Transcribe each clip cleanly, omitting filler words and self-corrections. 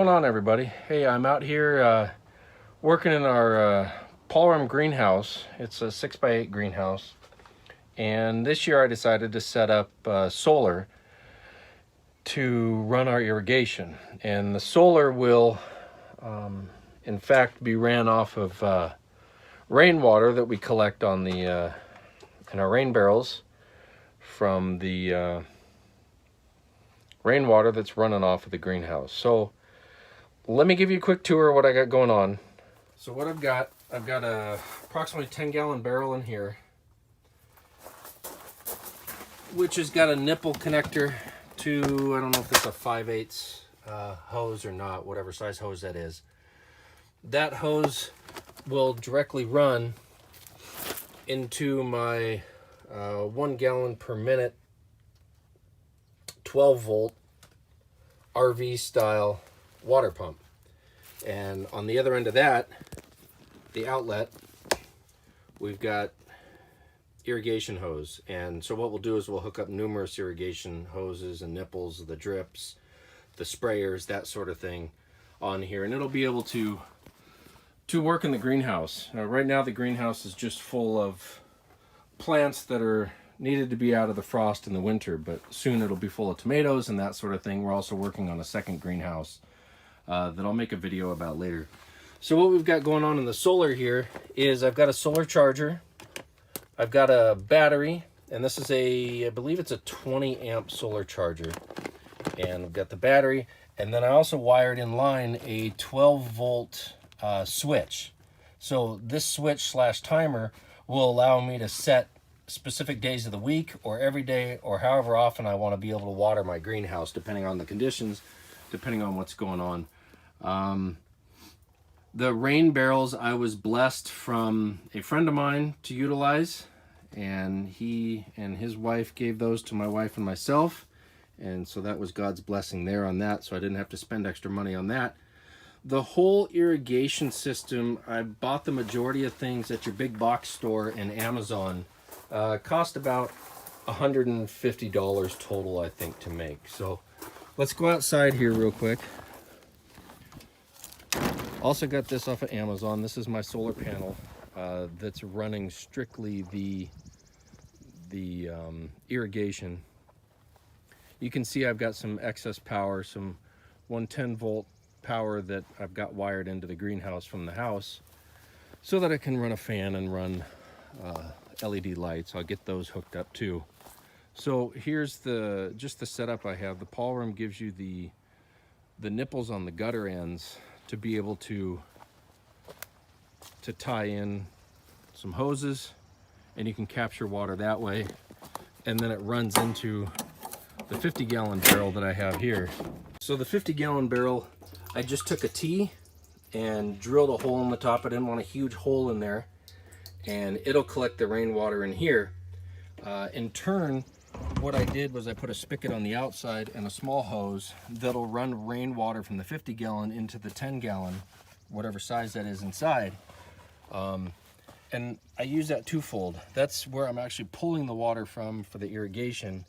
What's going on, everybody? Hey, I'm out here working in our polyrum greenhouse. It's a 6x8 greenhouse, and this year I decided to set up solar to run our irrigation. And the solar will in fact be ran off of rainwater that we collect on the in our rain barrels from the rainwater that's running off of the greenhouse. So let me give you a quick tour of what I got going on. So what I've got a approximately 10-gallon barrel in here, which has got a nipple connector to, I don't know if it's a 5/8 hose or not, whatever size hose that is. That hose will directly run into my 1 gallon per minute 12-volt RV style water pump. And on the other end of that, the outlet, we've got irrigation hose. And so what we'll do is we'll hook up numerous irrigation hoses and nipples, the drips, the sprayers, that sort of thing on here, and it'll be able to work in the greenhouse. Right now the greenhouse is just full of plants that are needed to be out of the frost in the winter, but soon it'll be full of tomatoes and that sort of thing. We're also working on a second greenhouse that I'll make a video about later. So what we've got going on in the solar here is I've got a solar charger, I've got a battery, and this is I believe it's a 20 amp solar charger, and I've got the battery, and then I also wired in line a 12 volt switch. So this switch slash timer will allow me to set specific days of the week or every day or however often I want to be able to water my greenhouse, depending on the conditions, depending on what's going on. The rain barrels I was blessed from a friend of mine to utilize, and he and his wife gave those to my wife and myself, and so that was God's blessing there on that, so I didn't have to spend extra money on that. The whole irrigation system, I bought the majority of things at your big box store and Amazon. Cost about $150 total, I think, to make. So let's go outside here real quick. Also got this off of Amazon. This is my solar panel that's running strictly the irrigation. You can see I've got some excess power, some 110 volt power that I've got wired into the greenhouse from the house so that I can run a fan and run LED lights. I'll get those hooked up too. So here's just the setup I have. The polyrum gives you the nipples on the gutter ends to be able to tie in some hoses, and you can capture water that way, and then it runs into the 50-gallon barrel that I have here. So the 50-gallon barrel, I just took a T and drilled a hole in the top. I didn't want a huge hole in there, and it'll collect the rainwater in here. In turn, what I did was I put a spigot on the outside and a small hose that'll run rainwater from the 50-gallon into the 10-gallon, whatever size that is inside. And I use that twofold. That's where I'm actually pulling the water from for the irrigation,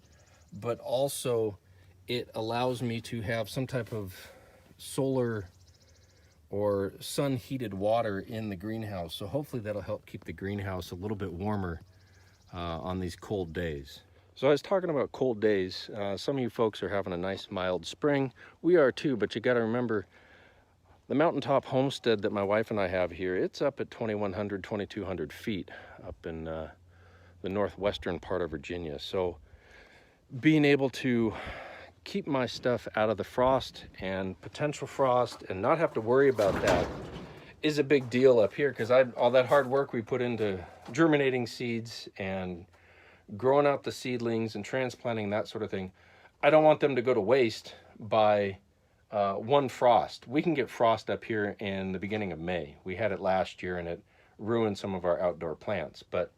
but also it allows me to have some type of solar or sun heated water in the greenhouse. So hopefully that'll help keep the greenhouse a little bit warmer on these cold days. So I was talking about cold days. Some of you folks are having a nice mild spring. We are too, but you got to remember the mountaintop homestead that my wife and I have here, it's up at 2,100, 2,200 feet up in the northwestern part of Virginia. So being able to keep my stuff out of the frost and potential frost and not have to worry about that is a big deal up here, because all that hard work we put into germinating seeds and growing out the seedlings and transplanting, that sort of thing, I don't want them to go to waste by one frost. We can get frost up here in the beginning of May. We had it last year and it ruined some of our outdoor plants. But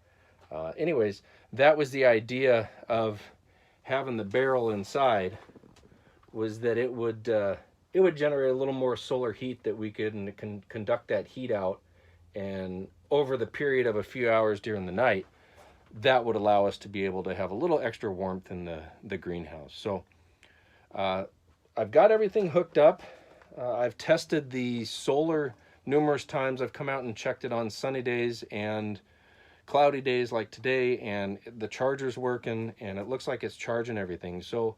anyways, that was the idea of having the barrel inside, was that it would generate a little more solar heat that we could conduct that heat out, and over the period of a few hours during the night, that would allow us to be able to have a little extra warmth in the greenhouse. So I've got everything hooked up. I've tested the solar numerous times. I've come out and checked it on sunny days and cloudy days like today, and the charger's working and it looks like it's charging everything. So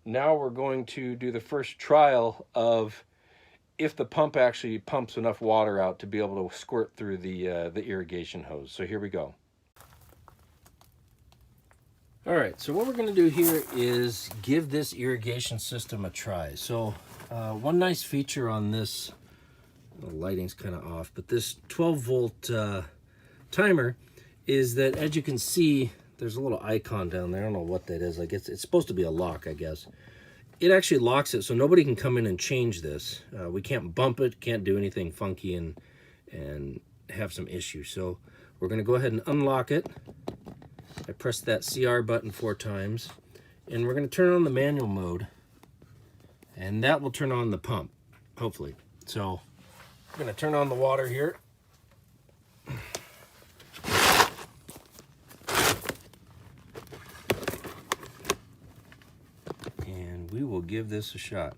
now we're going to do the first trial of if the pump actually pumps enough water out to be able to squirt through the irrigation hose. So here we go. All right, so what we're going to do here is give this irrigation system a try. So one nice feature on this, the lighting's kind of off, but this 12-volt timer is that, as you can see, there's a little icon down there. I don't know what that is. Like it's supposed to be a lock, I guess. It actually locks it, so nobody can come in and change this. We can't bump it, can't do anything funky and have some issues. So we're going to go ahead and unlock it. I pressed that CR button 4 times, and we're going to turn on the manual mode, and that will turn on the pump, hopefully. So I'm going to turn on the water here. And we will give this a shot.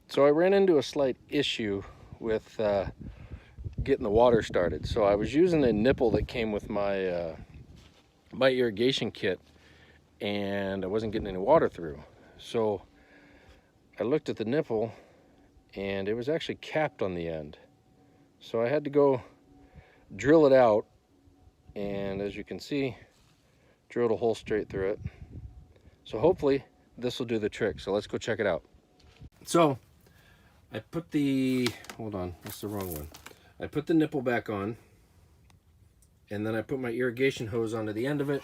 So I ran into a slight issue with getting the water started. So I was using a nipple that came with my my irrigation kit, and I wasn't getting any water through. So I looked at the nipple, and it was actually capped on the end. So I had to go drill it out, and as you can see, drilled a hole straight through it. So hopefully this will do the trick. So let's go check it out. So I put the, hold on, that's the wrong one. I put the nipple back on, and then I put my irrigation hose onto the end of it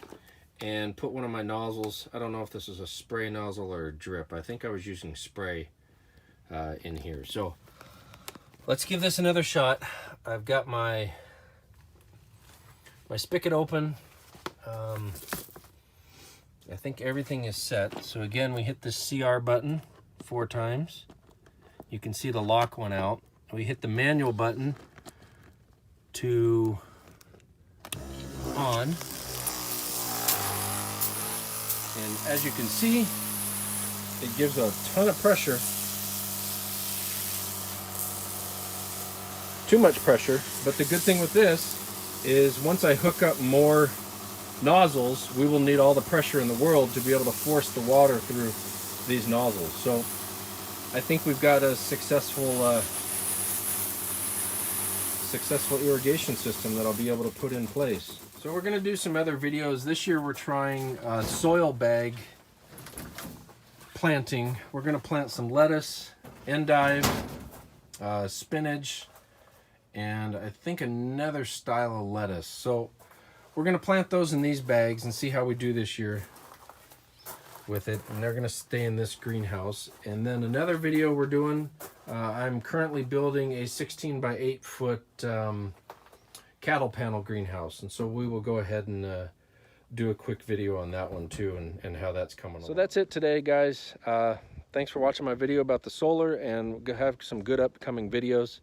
and put one of my nozzles. I don't know if this is a spray nozzle or a drip. I think I was using spray in here. So let's give this another shot. I've got my spigot open. I think everything is set. So again, we hit the CR button 4 times. You can see the lock went out. We hit the manual button to on. And as you can see, it gives a ton of pressure. Too much pressure, but the good thing with this is once I hook up more nozzles, we will need all the pressure in the world to be able to force the water through these nozzles. So I think we've got a successful irrigation system that I'll be able to put in place. So we're going to do some other videos. This year we're trying soil bag planting. We're going to plant some lettuce, endive, spinach, and I think another style of lettuce. So we're going to plant those in these bags and see how we do this year with it, and they're going to stay in this greenhouse. And then another video we're doing, I'm currently building a 16 by 8 foot cattle panel greenhouse, and so we will go ahead and do a quick video on that one too, and how that's coming along. So that's it today, guys. Thanks for watching my video about the solar, and we'll have some good upcoming videos.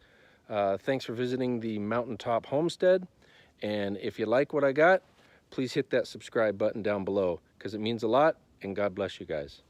Thanks for visiting the Mountaintop Homestead, and if you like what I got, please hit that subscribe button down below, because it means a lot. And God bless you guys.